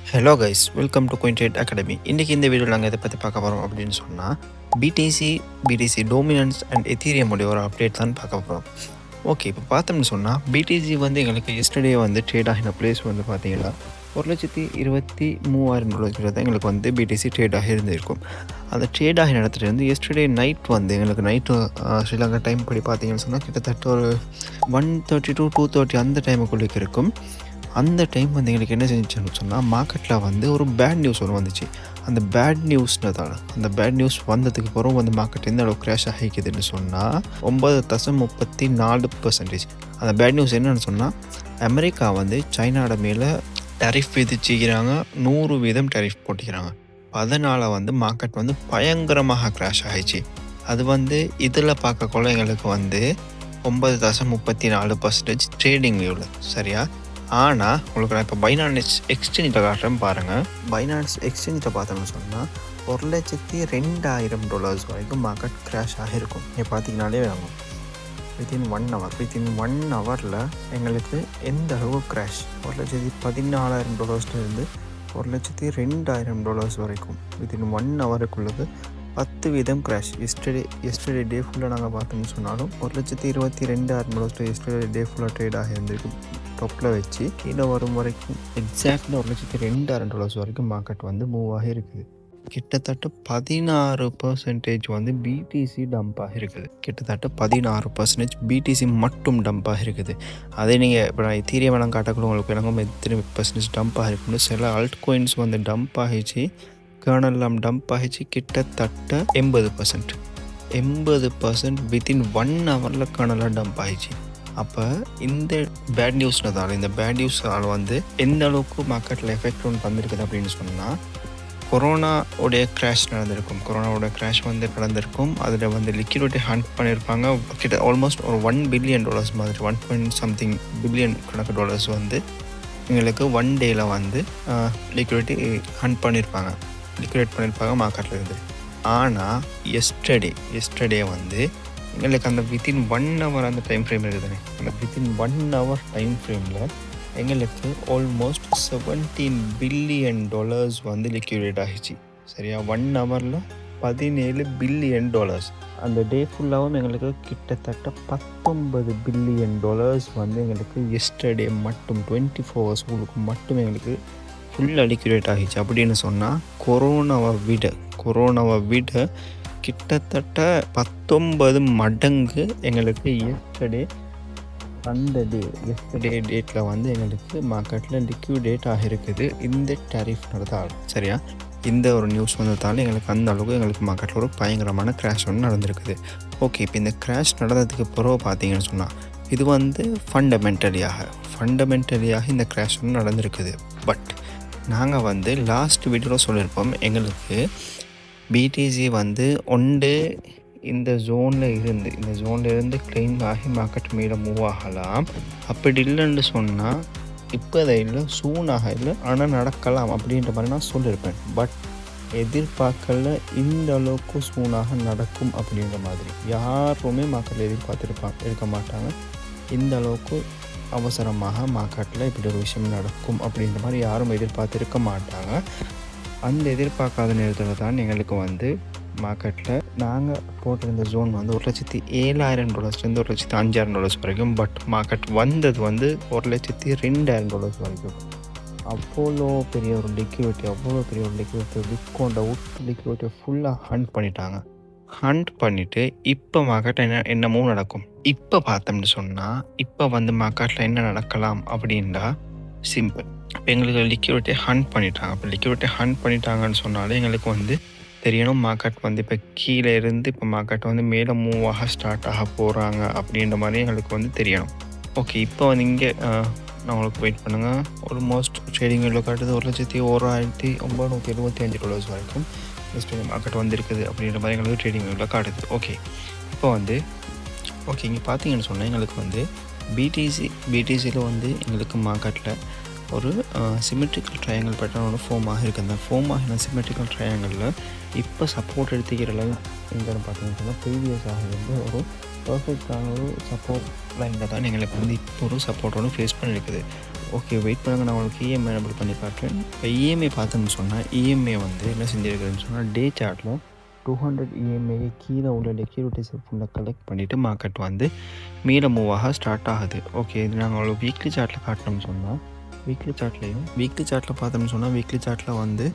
Hello guys, welcome to குயின்டேட் academy. இன்றைக்கி இந்த வீடியோவில் நாங்கள் இதை பற்றி பார்க்க போகிறோம் அப்படின்னு சொன்னால் பிடிசி டோமினன்ஸ் அண்ட் எத்தீரியம் உடைய ஒரு அப்டேட் தான் பார்க்க போகிறோம். ஓகே, இப்போ பார்த்தோம்னு சொன்னால் பிடிசி வந்து எங்களுக்கு எஸ்டர்டே வந்து ட்ரேட் ஆகின ப்ளேஸ் வந்து பார்த்தீங்கன்னா $1,23,000 தான் எங்களுக்கு வந்து பிடிசி ட்ரேட் ஆகி இருந்திருக்கும். அந்த ட்ரேட் ஆகின இடத்துல இருந்து எஸ்டர்டே நைட் வந்து எங்களுக்கு நைட்டு ஸ்ரீலங்கா டைம் படி பார்த்தீங்கன்னு சொன்னால் கிட்டத்தட்ட ஒரு 1:30 to 2:30 அந்த டைமுக்குள்ளே இருக்கும். அந்த டைம் வந்து எங்களுக்கு என்ன செஞ்சுன்னு சொன்னால் மார்க்கெட்டில் வந்து ஒரு பேட் நியூஸ் ஒன்று வந்துச்சு. அந்த பேட் நியூஸ்னதால் அந்த பேட் நியூஸ் வந்ததுக்கு பிறகு வந்து மார்க்கெட் எந்த அளவுக்கு கிராஷ் ஆகிக்குதுன்னு சொன்னால் 9.34%. அந்த பேட் நியூஸ் என்னென்னு சொன்னால் அமெரிக்கா வந்து சைனாவோட மேலே டரிஃப் விதிச்சுக்கிறாங்க, 100% டரிஃப் போட்டுக்கிறாங்க. அதனால் வந்து மார்க்கெட் வந்து பயங்கரமாக கிராஷ் ஆகிடுச்சு. அது வந்து இதில் பார்க்கக்குள்ள எங்களுக்கு வந்து 9.34% ட்ரேடிங் வியூவில் சரியா. ஆனால் உங்களுக்கு நான் இப்போ பைனான்ஸ் எக்ஸ்சேஞ்சில் காட்டுறேன் பாருங்கள். பைனான்ஸ் எக்ஸ்சேஞ்சில் பார்த்தோம்னு சொன்னால் $102,000 வரைக்கும் மார்க்கெட் கிராஷ் ஆகிருக்கும். நீங்கள் பார்த்தீங்கனாலே வேணும் வித்தின் 1 ஹவரில் எங்களுக்கு எந்த அளவு கிராஷ் $114,000 $102,000 வரைக்கும் வித்தின் 1 ஹவருக்குள்ளது 10% கிராஷ். எஸ்டர்டே டே ஃபுல்லாக நாங்கள் பார்த்தோம்னு சொன்னாலும் $122,000 எஸ்டர்டே டே ஃபுல்லாக ட்ரேட் ஆகியிருந்திருக்கு. டாப்பில் வச்சு கீழே வரும் வரைக்கும் எக்ஸாக்டாக $102,000 வரைக்கும் மார்க்கெட் வந்து மூவ் ஆகி இருக்குது. கிட்டத்தட்ட 16% வந்து பிடிசி டம்பாக இருக்குது. கிட்டத்தட்ட 16% பிடிசி மட்டும் டம்பாக இருக்குது. அதே நீங்கள் இப்போ நான் எத்தீரியம் காட்டக்குள்ள உங்களுக்கு எனக்கும் எத்தனை % டம்பாக இருக்குன்னு சில ஆல்ட் கோயின்ஸ் வந்து டம்ப் ஆகிச்சு, கர்னெல்லாம் டம்ப் ஆகிச்சு. கிட்டத்தட்ட 80% வித்தின் 1 ஹவரில் கர்னலாக டம்ப் ஆகிச்சு. அப்போ இந்த பேட் நியூஸ்னால் வந்து எந்த அளவுக்கு மார்க்கெட்டில் எஃபெக்ட் ஒன்று வந்திருக்குது அப்படின்னு சொன்னால் கொரோனாவுடைய கிராஷ் நடந்திருக்கும். கொரோனாவோட கிராஷ் வந்து நடந்திருக்கும். அதில் வந்து லிக்விடிட்டி ஹண்ட் பண்ணியிருப்பாங்க. கிட்ட ஆல்மோஸ்ட் ஒரு $1 பில்லியன் மாதிரி 1 பில்லியன் கணக்கு டாலர்ஸ் வந்து எங்களுக்கு 1 டேயில் வந்து லிக்விடிட்டி ஹண்ட் பண்ணியிருப்பாங்க மார்க்கெட்டில் இருந்து. ஆனால் எஸ்டர்டே வந்து எங்களுக்கு அந்த வித்தின் 1 ஹவர் அந்த டைம் ஃப்ரேம் இருக்குதுன்னு அந்த வித்தின் 1 ஹவர் டைம் ஃப்ரேமில் எங்களுக்கு ஆல்மோஸ்ட் $17 பில்லியன் வந்து லிக்விடேட் ஆகிச்சு சரியா. 1 ஹவரில் $17 பில்லியன். அந்த டே ஃபுல்லாகவும் எங்களுக்கு கிட்டத்தட்ட $19 பில்லியன் வந்து எங்களுக்கு எஸ்டர்டே மட்டும் 24 ஹவர்ஸ்களுக்கு மட்டும் எங்களுக்கு ஃபுல்லாக லிக்விடேட் ஆகிச்சு. அப்படின்னு சொன்னால் கொரோனாவை விட கிட்டத்தட்ட 19 மடங்கு எங்களுக்கு எஸ்டர்டே டேட்டில் வந்து எங்களுக்கு மார்க்கெட்டில் லிக்விடேட் ஆகிருக்குது இந்த டேரிஃப்ன்றதால் சரியா. இந்த ஒரு நியூஸ் வந்ததால் எங்களுக்கு அந்த அளவுக்கு எங்களுக்கு மார்க்கெட்டில் ஒரு பயங்கரமான கிராஷ் ஒன்று நடந்திருக்குது. ஓகே, இப்போ இந்த கிராஷ் நடந்ததுக்கு பிறகு பார்த்தீங்கன்னு சொன்னால் இது வந்து ஃபண்டமெண்டலியாக இந்த கிராஷ் ஒன்று நடந்திருக்குது. பட் நாங்கள் வந்து லாஸ்ட் வீடியோவில் சொல்லியிருப்போம் எங்களுக்கு பிடிசி வந்து இந்த ஜோனில் இருந்து கிளைம் ஆகி மார்க்கெட் மேலே மூவ் ஆகலாம். அப்படி இல்லைன்னு சொன்னால் இப்போ அதை இல்லை சூனாக இல்லை ஆனால் நடக்கலாம் அப்படின்ற மாதிரி நான் சொல்லியிருப்பேன். பட் எதிர்பார்க்கல இந்த அளவுக்கு சூனாக நடக்கும் அப்படின்ற மாதிரி யாருமே மார்க்கெட்டில் இருக்க மாட்டாங்க. இந்த அளவுக்கு அவசரமாக மார்க்கெட்டில் இப்படி ஒரு விஷயம் நடக்கும் அப்படின்ற மாதிரி யாரும் எதிர்பார்த்துருக்க மாட்டாங்க. அந்த எதிர்பார்க்காத நேரத்தில் தான் எங்களுக்கு வந்து மார்க்கெட்டில் நாங்கள் போட்டிருந்த ஜோன் வந்து $107,000 $105,000 வரைக்கும். பட் மார்க்கெட் வந்தது வந்து $102,000 வரைக்கும். அவ்வளோ பெரிய ஒரு லிக்விடிட்டி விற்கொண்ட லிக்விடிட்டியை ஃபுல்லாக ஹண்ட் பண்ணிவிட்டு இப்போ மார்க்கெட் என்ன மூவ் நடக்கும். இப்போ பார்த்தோம்னு சொன்னால் இப்போ வந்து மார்க்கெட்டில் என்ன நடக்கலாம் அப்படின்னா சிம்பிள். இப்போ எங்களுக்கு லிக்விடிட்டி ஹண்ட் பண்ணிட்டாங்க. அப்போ லிக்விடிட்டி ஹண்ட் பண்ணிட்டாங்கன்னு சொன்னாலே எங்களுக்கு வந்து தெரியணும் மார்க்கெட் வந்து இப்போ கீழே இருந்து இப்போ மார்க்கெட் வந்து மேலே மூவ் ஸ்டார்ட் ஆக போகிறாங்க அப்படின்ற மாதிரி எங்களுக்கு வந்து தெரியணும். ஓகே, இப்போ வந்து இங்கே நான் உங்களுக்கு வெயிட் பண்ணுங்கள். ஆல்மோஸ்ட் ட்ரேடிங் வியூவில் காட்டுது $1,01,975 வரைக்கும் எஸ்டர்டே மார்க்கெட் வந்து இருக்குது அப்படின்ற மாதிரி எங்களுக்கு ட்ரேடிங் வியூவில் காட்டுது. இப்போ வந்து இங்கே பார்த்தீங்கன்னு சொன்னால் எங்களுக்கு வந்து பிடிசியில் வந்து எங்களுக்கு மார்க்கெட்டில் ஒரு சிமெட்ரிக்கல் ட்ரையாங்கிள் பேட்டர்ன் ஒன்று ஃபார்ம் ஆகிருக்கு. அந்த ஃபார்ம் ஆகின சிமெட்ரிக்கல் ட்ரையாங்கிளில் இப்போ சப்போர்ட் எடுத்துக்கிற லைன் எங்கன்னு பார்த்தீங்கன்னா ப்ரீவியஸாக வந்து ஒரு பர்ஃபெக்டான ஒரு சப்போர்ட் லைனில் தான் எங்களுக்கு வந்து இப்போ ஒரு சப்போர்ட் ஒன்று ஃபேஸ் பண்ணியிருக்குது. ஓகே வெயிட் பண்ணுங்க, நான் உங்களுக்கு இஎம்ஐ எனபிள் பண்ணி காட்டுறேன். இப்போ இஎம்ஐ பார்த்தோம்னு சொன்னால் இஎம்ஐ வந்து என்ன செஞ்சுருக்குதுன்னு சொன்னால் டே சார்ட்டில் 200 இஎம்ஐ கீழே உள்ள செக்யூரிட்டிஸ் ஃபுல்லாக கலெக்ட் பண்ணிவிட்டு மார்க்கெட் வந்து மீள மூவாக ஸ்டார்ட் ஆகுது. ஓகே இது நாங்கள் ஒரு வீக்லி சார்ட்டில் காட்டினோம்னு சொன்னால் வீக்லி சார்ட்டில் பார்த்தோம்னு சொன்னால் வீக்லி சார்ட்டில் வந்து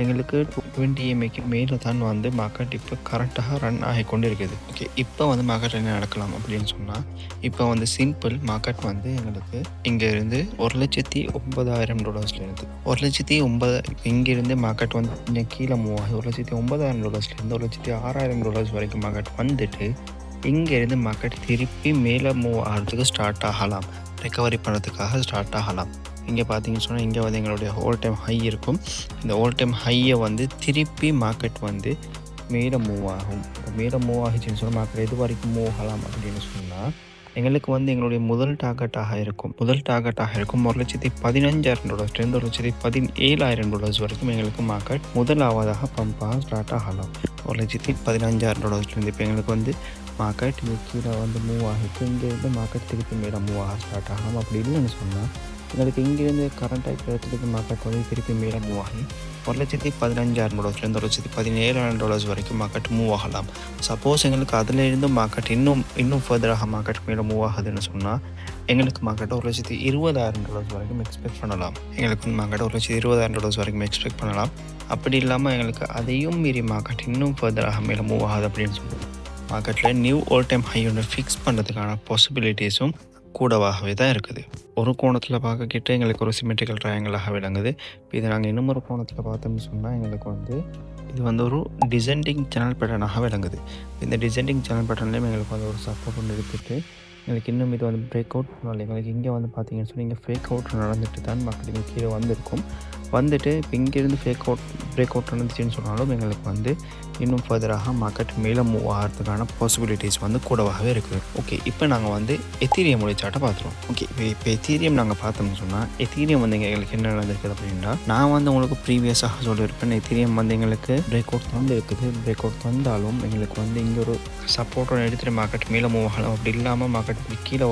எங்களுக்கு 20 இஎம்ஐக்கு மேலே தான் வந்து மார்க்கெட் இப்போ கரெக்டாக ரன் ஆகி கொண்டு இருக்குது. ஓகே இப்போ வந்து மார்க்கெட் என்ன நடக்கலாம் அப்படின்னு சொன்னால் இப்போ வந்து சிம்பிள் மார்க்கெட் வந்து எங்களுக்கு இங்கேருந்து $1,09,000 1,09,000 இங்கேருந்து மார்க்கெட் வந்து கொஞ்சம் கீழே மூவ் ஆகி $1,09,000 $1,06,000 வரைக்கும் மார்க்கெட் வந்துட்டு இங்கேருந்து மார்க்கெட் திருப்பி மேலே மூவ் ஆகிறதுக்கு ஸ்டார்ட் ஆகலாம், ரெக்கவரி பண்ணுறதுக்காக ஸ்டார்ட் ஆகலாம். இங்கே பார்த்தீங்கன்னு சொன்னால் இங்கே வந்து எங்களுடைய ஹோல் டைம் ஹை இருக்கும். இந்த ஹோல் டைம் ஹையை வந்து திருப்பி மார்க்கெட் வந்து மேலே மூவ் ஆகும். மேலே மூவ் ஆகிச்சுன்னு சொன்னால் மார்க்கெட் எது வரைக்கும் மூவ் ஆகலாம் அப்படின்னு சொன்னால் எங்களுக்கு வந்து எங்களுடைய முதல் டார்கெட்டாக இருக்கும் $1,15,000 $1,17,000 வரைக்கும் எங்களுக்கு மார்க்கெட் முதலாவதாக பம்பாக ஸ்டார்ட் ஆகலாம். $1,15,000 இப்போ எங்களுக்கு வந்து மார்க்கெட் இங்கே கீழே வந்து மூவ் ஆகிட்டு இங்கேருந்து மார்க்கெட் திருப்பி மேலே மூவ் ஆக ஸ்டார்ட் ஆகலாம். அப்படி இல்லைன்னு சொன்னால் எங்களுக்கு இங்கேருந்து கரண்ட்டாக இருக்கிற இடத்துக்கு மார்க்கெட் வந்து திருப்பி மேலே மூவ் ஆகி $1,15,000 $1,17,000 வரைக்கும் மார்க்கெட் மூவ் ஆகலாம். சப்போஸ் எங்களுக்கு அதிலிருந்து மார்க்கெட் இன்னும் ஃபர்தராக மார்க்கெட் மேலே மூவ் ஆகுதுன்னு சொன்னால் எங்களுக்கு மார்க்கெட் $1,20,000 வரைக்கும் எக்ஸ்பெக்ட் பண்ணலாம். வரைக்கும் எக்ஸ்பெக்ட் பண்ணலாம். அப்படி இல்லாமல் எங்களுக்கு அதையும் மீறி மார்க்கெட் இன்னும் ஃபர்தராக மேலே மூவ் ஆகுது அப்படின்னு சொல்லுவோம். மார்க்கெட்டில் நியூ ஆல் டைம் ஹை ஒன்று ஃபிக்ஸ் பண்ணுறதுக்கான பாசிபிலிட்டிஸும் கூடவாகவே தான் இருக்குது. ஒரு கோணத்தில் பார்க்கக்கிட்ட எங்களுக்கு ஒரு சிமெட்ரிக்கல் ட்ரையாங்கிளாக விளங்குது. இப்போ இதை நாங்கள் இன்னும் ஒரு கோணத்தில் பார்த்தோம்னு சொன்னால் எங்களுக்கு வந்து இது வந்து ஒரு டிசெண்டிங் சேனல் பேட்டர்னாக விளங்குது. இந்த டிசெண்டிங் சேனல் பேட்டர்ன்லேயும் எங்களுக்கு வந்து ஒரு சப்போர்ட் ஒன்று எடுத்துகிட்டு எங்களுக்கு இன்னும் இது வந்து பிரேக் அவுட் பண்ணல. எங்களுக்கு இங்கே வந்து பார்த்தீங்கன்னு சொல்லி இங்கே ஃபேக் அவுட் நடந்துட்டு தான் மார்க்கெட்டிங் கீழே வந்திருக்கும். வந்துட்டு இப்போ இங்கேருந்து பிரேக் அவுட் நடந்துச்சுன்னு சொன்னாலும் எங்களுக்கு வந்து இன்னும் ஃபர்தராக மார்க்கெட் மேலே மூவ் ஆகிறதுக்கான பாசிபிலிட்டிஸ் வந்து கூடவாகவே இருக்குது. ஓகே இப்போ நாங்கள் வந்து எத்தீரியம் சார்ட்டை பார்த்துருவோம். ஓகே இப்போ எத்தீரியம் நாங்கள் பார்த்தோம்னு சொன்னால் எத்தீரியம் வந்து எங்களுக்கு என்ன நடந்திருக்குது அப்படின்னா நான் வந்து உங்களுக்கு ப்ரீவியஸாக சொல்லியிருப்பேன். எத்தீரியம் வந்து எங்களுக்கு பிரேக் அவுட் வந்து இருக்குது. பிரேக் அவுட் வந்தாலும் எங்களுக்கு வந்து இங்கே ஒரு சப்போர்ட்டோட எடுத்துகிட்டு மார்க்கெட் மேலே மூவ் ஆகலாம். அப்படி இல்லாமல் மார்க்கெட் கீழே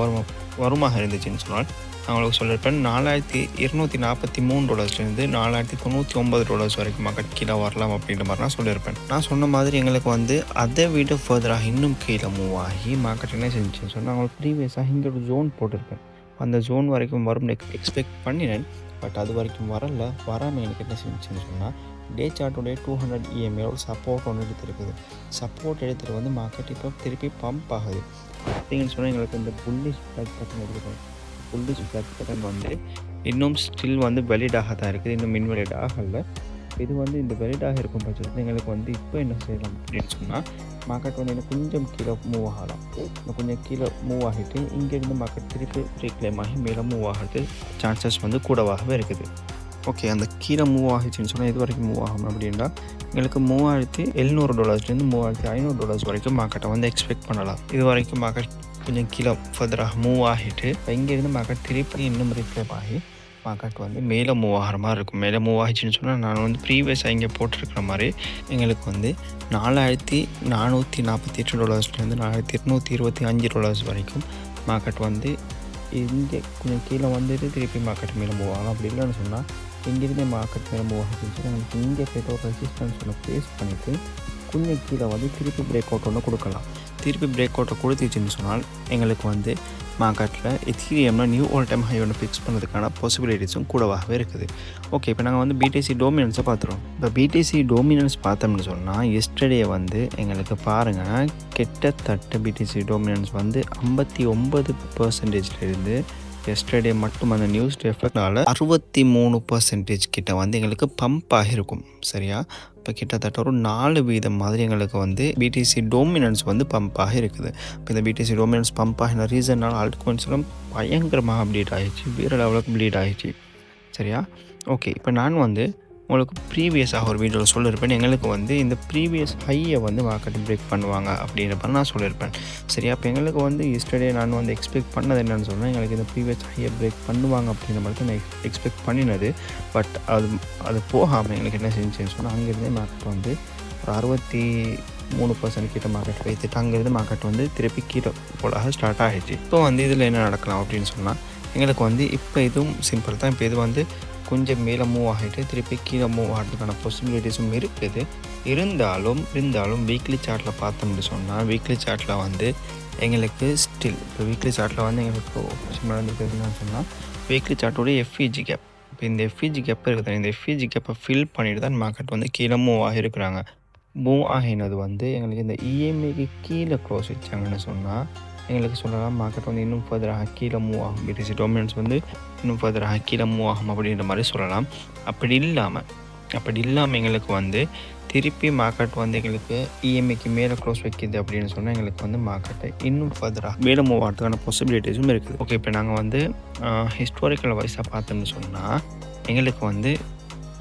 வருமாக இருந்துச்சுன்னு சொன்னால் நான் உங்களுக்கு சொல்லியிருப்பேன் $4,243 $4,099 வரைக்கும் மார்க்கெட் கீழே வரலாம் அப்படின்ற மாதிரி நான் சொல்லியிருப்பேன். நான் சொன்ன மாதிரி எங்களுக்கு வந்து அதை விட ஃபர்தராக இன்னும் கீழே மூவ் ஆகி மார்க்கெட் என்ன செஞ்சுன்னு சொன்னால் அவங்களுக்கு ப்ரீவியஸாக இங்கே ஒரு ஜோன் போட்டிருப்பேன். அந்த ஜோன் வரைக்கும் வரும்னு எக்ஸ்பெக்ட் பண்ணினேன். பட் அது வரைக்கும் வராமல் எனக்கு என்ன செஞ்சுன்னு சொன்னால் டே சார்ட்டோடைய 200 EMA சப்போர்ட் ஒன்று எடுத்துருக்குது. சப்போர்ட் எடுத்துகிட்டு வந்து மார்க்கெட் இப்போ திருப்பி பம்ப் ஆகுது. பார்த்தீங்கன்னு சொன்னால் எங்களுக்கு இந்த புல்லிஷ் ஃப்ளாக் பேட்டர்ன் எடுத்துக்கணும். புல்லிஷ் ஃப்ளாக் பேட்டர்ன் வந்து இன்னும் ஸ்டில் வந்து வெலிடாக தான் இருக்குது, இன்னும் இன்வெலிட் ஆகலை. இது வந்து இந்த வெலிடாக இருக்கும் பட்சத்தில் எங்களுக்கு வந்து இப்போ என்ன செய்யலாம் அப்படின்னு சொன்னால் மார்க்கெட் வந்து இன்னும் கொஞ்சம் கீழே மூவ் ஆகலாம். கொஞ்சம் கீழே மூவ் ஆகிட்டு இங்கேருந்து மார்க்கெட் திருப்பி ரீக்ளைம் ஆகி மேலே மூவ் ஆகிறது சான்சஸ் வந்து கூடவாகவே இருக்குது. ஓகே அந்த கீழே மூவ் ஆகிடுச்சின்னு சொன்னால் இது வரைக்கும் மூவ் ஆகும் அப்படின்னா எங்களுக்கு $3,700 $3,500 வரைக்கும் மார்க்கெட்டை வந்து எக்ஸ்பெக்ட் பண்ணலாம். இது வரைக்கும் மார்க்கெட் கொஞ்சம் கீழே ஃபர்தராக மூவ் ஆகிட்டு இங்கேருந்து மார்க்கெட் திருப்பி இன்னும் ரீக்ளைம் ஆகி மார்க்கெட் வந்து மேலே மூவ் ஆகிற மாதிரி இருக்கும். மேலே மூவ் ஆகிடுச்சின்னு சொன்னால் நான் வந்து ப்ரீவியஸாக இங்கே போட்டிருக்கிற மாதிரி எங்களுக்கு வந்து $4,448 $4,825 வரைக்கும் மார்க்கெட் வந்து இங்கே கொஞ்சம் கீழே வந்துட்டு திருப்பி மார்க்கெட் மேலே மூவ் ஆகலாம். அப்படி இல்லைன்னு சொன்னால் இங்கேருந்தே மார்க்கெட் மேலே மூவ் ஆகிடுச்சு சொன்னால் எங்களுக்கு இங்கே போய்ட்டு ஒரு ரெசிஸ்டன்ஸ் ஒன்று ஃபேஸ் பண்ணிவிட்டு கொஞ்சம் கீழே வந்து திருப்பி பிரேக் அவுட் ஒன்று கொடுக்கலாம். திருப்பி பிரேக் அவுட்டை கொடுத்துச்சுன்னு சொன்னால் எங்களுக்கு வந்து மார்க்கெட்டில் எத்தீரியமில் நியூ ஆல் டைம் ஹை ஒன்று ஃபிக்ஸ் பண்ணுறதுக்கான பாசிபிலிட்டிஸும் கூடவாகவே இருக்குது. ஓகே இப்போ நாங்கள் வந்து பிடிசி டோமினன்ஸை பார்த்துருவோம். இப்போ பிடிசி டோமினன்ஸ் பார்த்தோம்னு சொன்னால் எஸ்டர்டே வந்து எங்களுக்கு பாருங்கள் கிட்டத்தட்ட பிடிசி டோமினன்ஸ் வந்து 59%லேருந்து எஸ்டர்டே மட்டும் அந்த நியூஸ் எஃபெக்ட்னால 63% கிட்ட வந்து எங்களுக்கு பம்ப் ஆகிருக்கும். சரியா இப்போ கிட்டத்தட்ட ஒரு 4% மாதிரி எங்களுக்கு வந்து பிடிசி டோமினன்ஸ் வந்து பம்ப் ஆகி இருக்குது. இப்போ இந்த பிடிசி டோமினன்ஸ் பம்ப் ஆகின ரீசனால் ஆல்ட் காயின்ஸ்லாம் பயங்கரமாக ப்ளீட் ஆகிடுச்சு, வேறு லெவலுக்கு ப்ளீட் ஆகிடுச்சு. சரியா ஓகே இப்போ நான் வந்து உங்களுக்கு ப்ரீவியஸாக ஒரு வீடியோவில் சொல்லியிருப்பேன். எங்களுக்கு வந்து இந்த ப்ரீவியஸ் ஹையை வந்து மார்க்கெட் பிரேக் பண்ணுவாங்க அப்படின்றப்ப நான் சொல்லியிருப்பேன். சரியா அப்போ எங்களுக்கு வந்து எஸ்டர்டே நான் வந்து எக்ஸ்பெக்ட் பண்ணது என்னென்னு சொன்னால் எங்களுக்கு இந்த ப்ரீவியஸ் ஹையை பிரேக் பண்ணுவாங்க அப்படின்ற மாதிரி தான் நான் எக்ஸ்பெக்ட் பண்ணினது. பட் அது போகாமல் எங்களுக்கு என்ன செஞ்சுன்னு சொன்னால் அங்கேருந்தே மார்க்கெட் வந்து ஒரு 63% கிட்ட மார்க்கெட் வைத்துட்டு அங்கேருந்து மார்க்கெட் வந்து திருப்பி கீழே போலாக ஸ்டார்ட் ஆகிடுச்சு. இப்போ வந்து இதில் என்ன நடக்கலாம் அப்படின்னு சொன்னால் எங்களுக்கு வந்து இப்போ இதுவும் சிம்பிள் தான். இப்போ இது வந்து கொஞ்சம் மேலே மூவ் ஆகிட்டு திருப்பி கீழே மூவ் ஆகிறதுக்கான பாசிபிலிட்டிஸும் இருக்குது. இருந்தாலும் வீக்லி சார்ட்டில் பார்த்தோம்னு சொன்னால் வீக்லி சார்ட்டில் வந்து எங்களுக்கு ஸ்டில் இப்போ வீக்லி சார்ட்டில் வந்து எங்களுக்கு நடந்துருக்குதுன்னு சொன்னால் வீக்லி சார்ட்டோடைய எஃப்இஜி கேப். இப்போ இந்த எஃப்இஜி கேப் இருக்குது. இந்த எஃப்இஜி கேப்பை ஃபில் பண்ணிட்டு தான் மார்க்கெட் வந்து கீழே மூவ் ஆகியிருக்கிறாங்க. மூவ் ஆகினது வந்து எங்களுக்கு இந்த இஎம்ஐக்கு கீழே க்ளோஸ் வச்சாங்கன்னு சொன்னால் எங்களுக்கு சொல்லலாம் மார்க்கெட் வந்து இன்னும் ஃபர்தராக கீழே மூவ் ஆகும். பிடிசி டொமினன்ஸ் வந்து இன்னும் ஃபர்தராக கீழே மூவ் ஆகும் அப்படின்ற மாதிரி சொல்லலாம். அப்படி இல்லாமல் எங்களுக்கு வந்து திருப்பி மார்க்கெட் வந்து எங்களுக்கு இஎம்ஐக்கு மேலே க்ளோஸ் வைக்கிது அப்படின்னு சொன்னால் எங்களுக்கு வந்து மார்க்கெட்டை இன்னும் ஃபர்தராக மேலே மூவ் ஆகிறதுக்கான பாசிபிலிட்டிஸும் இருக்குது. ஓகே, இப்போ நாங்கள் வந்து ஹிஸ்டாரிக்கல் வைஸாக பார்த்தோம்னு சொன்னால் எங்களுக்கு வந்து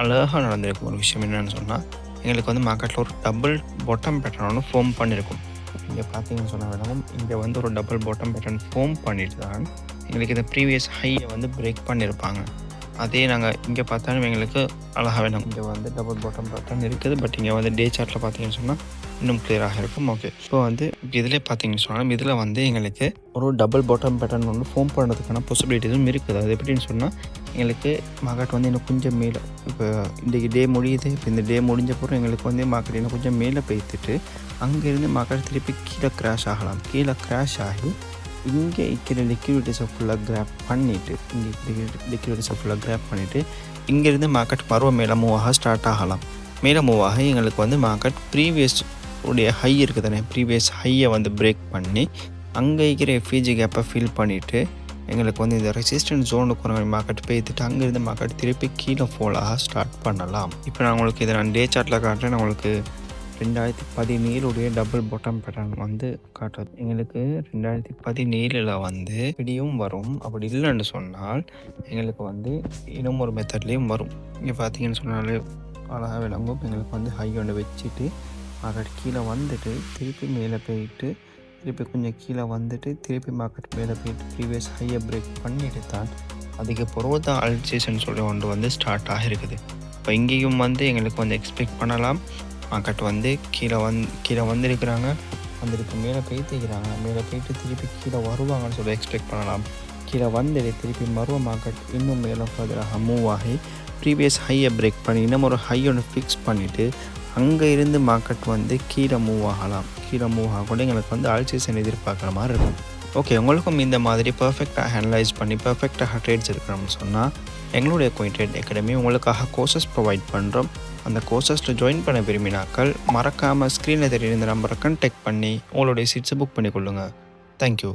அழகாக நடந்திருக்கும் ஒரு விஷயம் என்னென்னு சொன்னால் எங்களுக்கு வந்து மார்க்கெட்டில் ஒரு டபுள் பாட்டம் பேட்டர்ன் ஒன்று ஃபார்ம் பண்ணியிருக்கும். இங்கே பார்த்தீங்கன்னு சொன்ன விடவும் இங்கே வந்து ஒரு டபுள் பாட்டம் பேட்டர்ன் ஃபார்ம் பண்ணிட்டு தான் எங்களுக்கு இந்த ப்ரீவியஸ் ஹையை வந்து பிரேக் பண்ணியிருப்பாங்க. அதே நாங்கள் இங்கே பார்த்தாலும் எங்களுக்கு அழகாக வேணும். இங்கே வந்து டபுள் பாட்டம் பேட்டர்ன் இருக்குது. பட் இங்கே வந்து டே சார்ட்டில் பார்த்தீங்கன்னு சொன்னால் இன்னும் கிளியராக இருக்கும். ஓகே, இப்போ வந்து இதில் பார்த்தீங்கன்னு சொன்னாலும் இதில் வந்து எங்களுக்கு ஒரு டபுள் பாட்டம் பேட்டர்ன் ஒன்று ஃபார்ம் பண்ணுறதுக்கான பாசிபிலிட்டிஸும் இருக்குது. அது எப்படின்னு சொன்னால் எங்களுக்கு மார்க்கெட் வந்து இன்னும் கொஞ்சம் மேலே இப்போ இன்றைக்கி டே முடியுது. இப்போ இந்த டே முடிஞ்ச பிறகு எங்களுக்கு வந்து மார்க்கெட் இன்னும் கொஞ்சம் மேலே போய்த்துட்டு அங்கேருந்து மார்க்கெட் திருப்பி கீழே கிராஷ் ஆகலாம். கீழே கிராஷ் ஆகி இங்கே இருக்கிற லிக்விடிட்டிஸை ஃபுல்லாக கிராப் பண்ணிவிட்டு இங்கேருந்து மார்க்கெட் மறுபடியும் மேலே மூவ் ஆக ஸ்டார்ட் ஆகலாம். மேலே மூவ் ஆக எங்களுக்கு வந்து மார்க்கெட் ப்ரீவியஸ் உடைய ஹை இருக்குது தானே, ப்ரீவியஸ் ஹையை வந்து பிரேக் பண்ணி அங்கே இருக்கிற எஃப்இஜி கேப்பை ஃபில் பண்ணிவிட்டு எங்களுக்கு வந்து இந்த ரெசிஸ்டன்ஸ் ஜோனுக்கு ஒரு மார்க்கெட் போய்த்துட்டு அங்கேருந்து மார்க்கெட் திருப்பி கீழே ஃபால் ஆக ஸ்டார்ட் பண்ணலாம். இப்போ நான் உங்களுக்கு இதை டே சார்ட்டில் காட்டுறேன். நான் உங்களுக்கு 2017 டபுள் பாட்டம் பேட்டர்ன் வந்து காட்டுறது. எங்களுக்கு 2017 வந்து இப்படியும் வரும். அப்படி இல்லைன்னு சொன்னால் எங்களுக்கு வந்து இன்னும் ஒரு மெத்தட்லேயும் வரும். இங்கே பார்த்தீங்கன்னு சொன்னாலே அழகாக விளங்கும். எங்களுக்கு வந்து ஹை ஒன்று வச்சுட்டு மார்க்கெட் கீழே வந்துட்டு திருப்பி மேலே போயிட்டு திருப்பி கொஞ்சம் கீழே வந்துட்டு திருப்பி மார்க்கெட் மேலே போயிட்டு ப்ரீவியஸ் ஹையை பிரேக் பண்ணிட்டு தான் அதுக்கு பிறகு தான் அல்சேஷன் சொல்லி ஒன்று வந்து ஸ்டார்ட் ஆகிருக்குது. இப்போ இங்கேயும் வந்து எங்களுக்கு வந்து எக்ஸ்பெக்ட் பண்ணலாம் மார்க்கெட் வந்து கீழே வந்துருக்கிறாங்க. வந்துருக்கு மேலே போய்த்துக்கிறாங்க. மேலே போயிட்டு திருப்பி கீழே வருவாங்கன்னு சொல்லி எக்ஸ்பெக்ட் பண்ணலாம். கீழே வந்துட்டு திருப்பி மறுவ மார்க்கெட் இன்னும் மேலே ஃபர்தராக மூவ் ஆகி ப்ரீவியஸ் ஹையை பிரேக் பண்ணி இன்னும் ஒரு ஹை ஒன்று ஃபிக்ஸ் பண்ணிவிட்டு அங்கே இருந்து மார்க்கெட் வந்து கீழே மூவ் ஆகலாம். கீழே மூவ் ஆகக்கூட எங்களுக்கு வந்து அல்சேஷன் எதிர்பார்க்குற மாதிரி இருக்கும். ஓகே, உங்களுக்கும் இந்த மாதிரி பர்ஃபெக்டாக அனலைஸ் பண்ணி பர்ஃபெக்டாக ட்ரேட்ஸ் இருக்கணும்னு சொன்னால் எங்களுடைய கோயின் ட்ரேட் அகாடமி உங்களுக்காக கோர்சஸ் ப்ரொவைட் பண்ணுறோம். அந்த கோர்சஸில் ஜாயின் பண்ண விரும்பினாக்கள் மறக்காமல் ஸ்க்ரீனில் தெரியுற இந்த நம்பரை கான்டாக்ட் பண்ணி உங்களுடைய சீட்ஸை புக் பண்ணிக்கொள்ளுங்கள். தேங்க்யூ.